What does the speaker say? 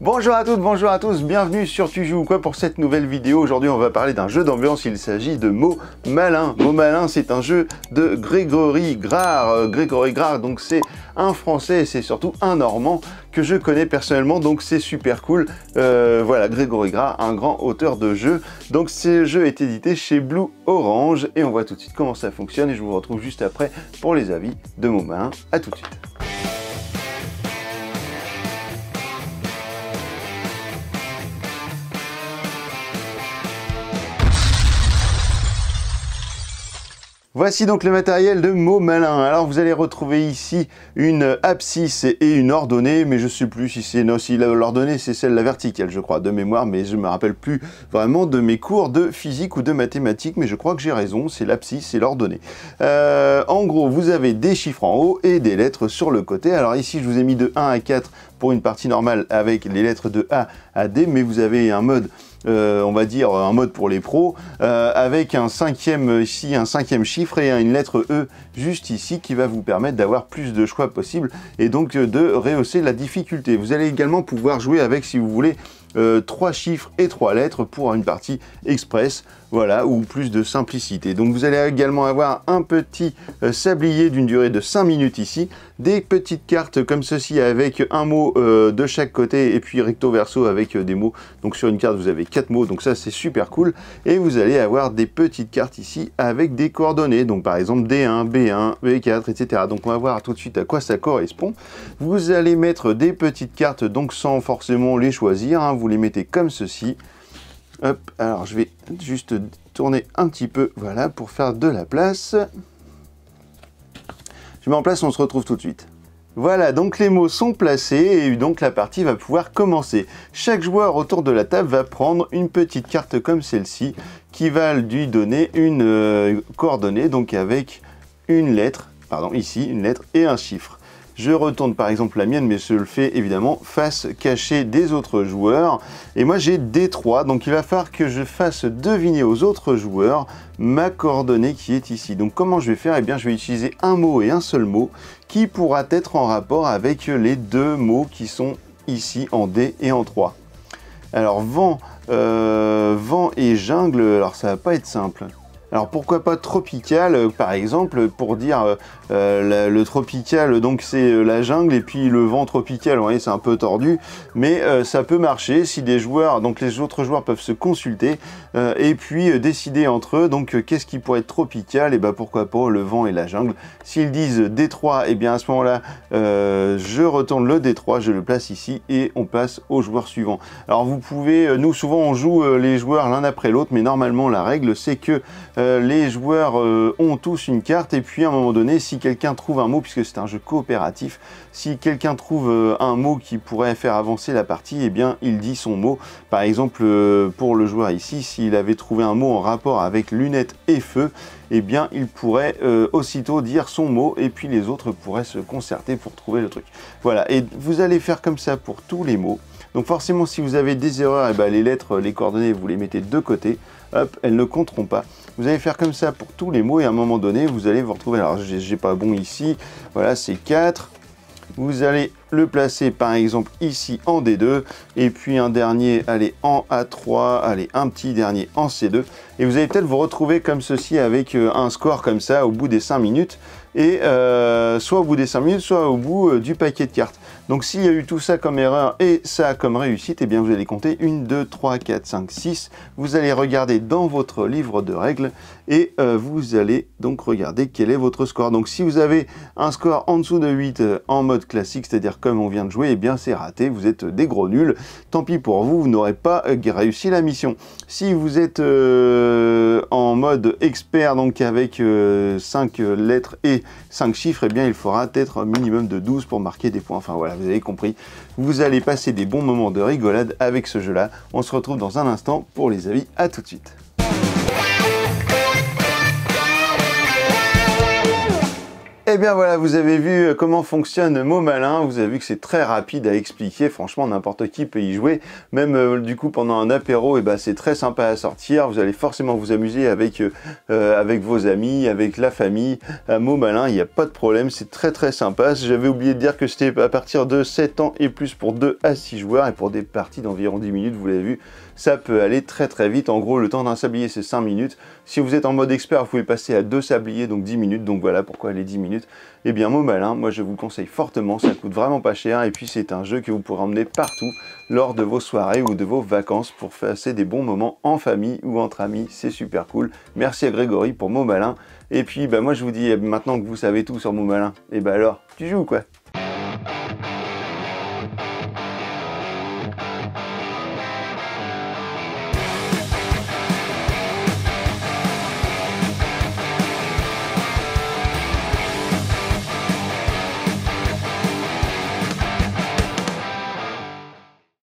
Bonjour à toutes, bonjour à tous, bienvenue sur Tu joues ou quoi pour cette nouvelle vidéo. Aujourd'hui on va parler d'un jeu d'ambiance, il s'agit de Mots Malins. Mots Malins, c'est un jeu de Grégory Grard. Donc c'est un Français et c'est surtout un Normand que je connais personnellement, donc c'est super cool. Voilà, Grégory Grard, un grand auteur de jeux. Donc ce jeu est édité chez Blue Orange et on voit tout de suite comment ça fonctionne et je vous retrouve juste après pour les avis de Mots Malins. A tout de suite. Voici donc le matériel de Mots Malins. Alors vous allez retrouver ici une abscisse et une ordonnée, mais je ne sais plus si c'est... Non, si l'ordonnée c'est celle la verticale je crois, de mémoire, mais je ne me rappelle plus vraiment de mes cours de physique ou de mathématiques, mais je crois que j'ai raison, c'est l'abscisse et l'ordonnée. En gros, vous avez des chiffres en haut et des lettres sur le côté. Alors ici, je vous ai mis de 1 à 4 pour une partie normale avec les lettres de A à D, mais vous avez un mode... on va dire un mode pour les pros, avec un cinquième ici, un cinquième chiffre et une lettre E juste ici qui va vous permettre d'avoir plus de choix possibles et donc de rehausser la difficulté. Vous allez également pouvoir jouer avec, si vous voulez, 3 chiffres et 3 lettres pour une partie express, voilà, ou plus de simplicité. Donc vous allez également avoir un petit sablier d'une durée de 5 minutes ici, des petites cartes comme ceci avec un mot de chaque côté et puis recto verso avec des mots. Donc sur une carte vous avez 4 mots, donc ça c'est super cool. Et vous allez avoir des petites cartes ici avec des coordonnées, donc par exemple D1, B1, B4, etc. Donc on va voir tout de suite à quoi ça correspond. Vous allez mettre des petites cartes, donc sans forcément les choisir, hein. Vous les mettez comme ceci. Hop, alors je vais juste tourner un petit peu, voilà, pour faire de la place. Je mets en place, on se retrouve tout de suite. Voilà, donc les mots sont placés et donc la partie va pouvoir commencer. Chaque joueur autour de la table va prendre une petite carte comme celle-ci qui va lui donner une coordonnée, donc avec une lettre, pardon, ici, une lettre et un chiffre. Je retourne par exemple la mienne, mais je le fais évidemment face cachée des autres joueurs. Et moi j'ai D3, donc il va falloir que je fasse deviner aux autres joueurs ma coordonnée qui est ici. Donc comment je vais faire? Eh bien je vais utiliser un mot et un seul mot qui pourra être en rapport avec les deux mots qui sont ici en D et en 3. Alors vent et jungle, alors ça va pas être simple. Alors pourquoi pas tropical, par exemple, pour dire le tropical, donc c'est la jungle, et puis le vent tropical, vous voyez, c'est un peu tordu, mais ça peut marcher si des joueurs, donc les autres joueurs peuvent se consulter, et puis décider entre eux, donc qu'est-ce qui pourrait être tropical, et ben pourquoi pas le vent et la jungle. S'ils disent D3, et bien à ce moment-là, je retourne le D3, je le place ici, et on passe au joueur suivant. Alors vous pouvez, nous souvent on joue les joueurs l'un après l'autre, mais normalement la règle c'est que les joueurs ont tous une carte et puis à un moment donné, si quelqu'un trouve un mot, puisque c'est un jeu coopératif, si quelqu'un trouve un mot qui pourrait faire avancer la partie, eh bien il dit son mot. Par exemple, pour le joueur ici, s'il avait trouvé un mot en rapport avec lunettes et feu, eh bien il pourrait aussitôt dire son mot et puis les autres pourraient se concerter pour trouver le truc. Voilà, et vous allez faire comme ça pour tous les mots. Donc forcément, si vous avez des erreurs, eh ben, les lettres, les coordonnées, vous les mettez de côté. Hop, elles ne compteront pas. Vous allez faire comme ça pour tous les mots et à un moment donné, vous allez vous retrouver. Alors, j'ai pas bon ici. Voilà, c'est 4. Vous allez le placer par exemple ici en D2 et puis un dernier, allez, en A3, allez, un petit dernier en C2 et vous allez peut-être vous retrouver comme ceci avec un score comme ça au bout des 5 minutes et soit au bout des 5 minutes, soit au bout du paquet de cartes. Donc s'il y a eu tout ça comme erreur et ça comme réussite, et bien vous allez compter 1, 2, 3, 4, 5, 6. Vous allez regarder dans votre livre de règles et vous allez donc regarder quel est votre score. Donc si vous avez un score en dessous de 8 en mode classique, c'est-à-dire comme on vient de jouer, et bien c'est raté, vous êtes des gros nuls. Tant pis pour vous, vous n'aurez pas réussi la mission. Si vous êtes en mode expert, donc avec 5 lettres et 5 chiffres, et bien il faudra être un minimum de 12 pour marquer des points. Enfin voilà, vous avez compris. Vous allez passer des bons moments de rigolade avec ce jeu-là. On se retrouve dans un instant pour les avis. À tout de suite. Eh bien voilà, vous avez vu comment fonctionne Mots Malins, vous avez vu que c'est très rapide à expliquer, franchement n'importe qui peut y jouer, même du coup pendant un apéro, et ben, c'est très sympa à sortir, vous allez forcément vous amuser avec, avec vos amis, avec la famille, Mots Malins, il n'y a pas de problème, c'est très sympa. J'avais oublié de dire que c'était à partir de 7 ans et plus pour 2 à 6 joueurs, et pour des parties d'environ 10 minutes, vous l'avez vu, ça peut aller très vite. En gros, le temps d'un sablier, c'est 5 minutes. Si vous êtes en mode expert, vous pouvez passer à 2 sabliers, donc 10 minutes. Donc voilà pourquoi les 10 minutes. Eh bien, Mots Malins, moi je vous le conseille fortement, ça coûte vraiment pas cher. Et puis c'est un jeu que vous pourrez emmener partout lors de vos soirées ou de vos vacances pour passer des bons moments en famille ou entre amis. C'est super cool. Merci à Grégory pour Mots Malins. Et puis bah, moi je vous dis, maintenant que vous savez tout sur Mots Malins, et bah alors, tu joues quoi?